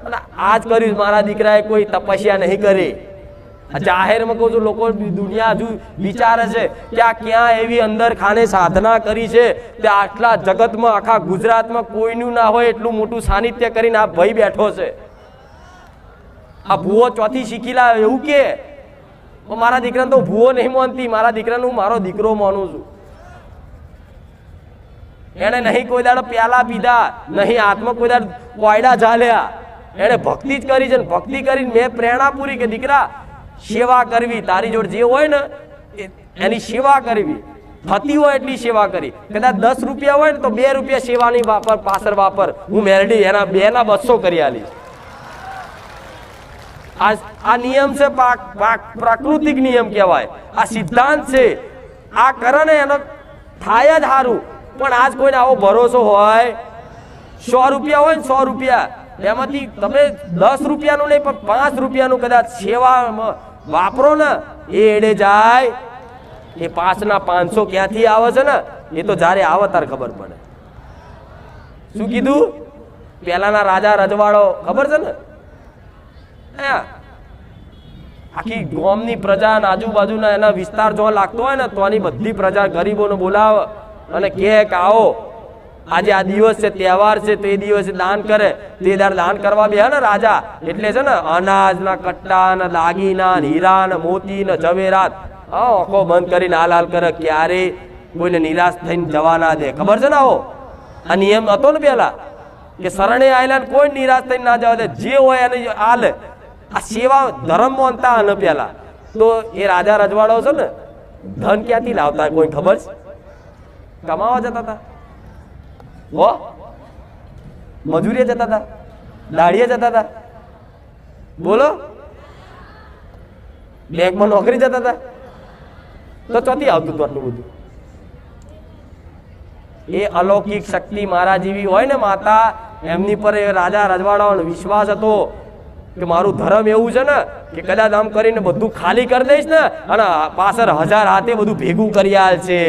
અને આજ કર્યું મારા દીકરાએ કોઈ તપસ્યા નહીં કરી। જાહેરમાં કહું છું, લોકો દુનિયા હજુ વિચારે છે કે આ ક્યાં એવી અંદર ખાને સાધના કરી છે તે આટલા જગતમાં આખા ગુજરાતમાં કોઈનું ના હોય એટલું મોટું સાનિધ્ય કરીને આ ભાઈ બેઠો છે। આ ભૂવો ચોથી શીખી લાવે એવું કે મારા દીકરાને તો ભૂવો નહીં માનતી, મારા દીકરાને હું મારો દીકરો માનું છું। એને નહીં કોઈ દાડો પ્યાલા પીધા, નહીં હાથમાં કોઈ દાડો કોયડા ઝાલ્યા, એને ભક્તિ જ કરી છે। ભક્તિ કરીને મેં પ્રેરણા પૂરી કે દીકરા સેવા કરવી, તારી જોડે જે હોય ને એની સેવા કરવી, થતી હોય એટલી સેવા કરી। કદાચ 10 રૂપિયા હોય ને તો 2 રૂપિયા સેવાની વાપર, પાછળ વાપર, હું મેરડી એના 2 ના 200 કરી આલીશ। આ નિયમ છે, પ્રાકૃતિક નિયમ કહેવાય, આ સિદ્ધાંત છે। આ કરે ને એનો થાય જ સારું। પણ આજ કોઈને આવો ભરોસો હોય? 100 રૂપિયા હોય ને 100 રૂપિયા એમાંથી તમે 10 રૂપિયાનું નહીં પણ 5 રૂપિયાનું કદાચ સેવા વાપરો ને એ એડે જાય। એ 5 ના 500 ક્યાંથી આવે છે ને એ તો જ્યારે આવે ત્યારે ખબર પડે। શું કીધું? પેલાના રાજા રજવાડો ખબર છે ને, આખી ગામની પ્રજા આજુબાજુના એના વિસ્તાર જો લાગતો હોય ને તો આની બધી પ્રજા ગરીબોને બોલાવે અને કહે કે આવો આજે આ દિવસ છે, તહેવાર છે, તો એ દિવસે દાન કરે। તે દાન કરવા બે ને રાજા એટલે છે ને અનાજના કટ્ટા ને દાગીના, હીરા ને મોતી ને ઝવેરાત આંખો બંધ કરીને હાલ કરે, ક્યારે કોઈને નિરાશ થઈને જવા ના દે। ખબર છે ને આવો આ નિયમ હતો ને પેલા કે શરણે આયેલા કોઈ નિરાશ થઈને ના જવા દે, જે હોય એને હાલે। આ સેવા ધર્મ માનતા અને પેલા તો એ રાજા રજવાડો છે ને ધન ક્યાંથી લાવતા કોઈ ખબર છે? કમાવા જતા હતા, મજૂરીએ જતા હતા, દાડીએ જતા હતા, બોલો બેંકમાં નોકરી જતા હતા, તો ચોથી આવતું હતું આટલું બધું? એ અલૌકિક શક્તિ મારા જેવી હોય ને માતા, એમની પર એ રાજા રજવાડાનો વિશ્વાસ હતો કે મારું ધર્મ એવું છે ને કે કદાચ આમ કરીને બધું ખાલી કરી દઈશ ને અને પાછળ 1000 હાથે બધું ભેગું કરી આલ છે।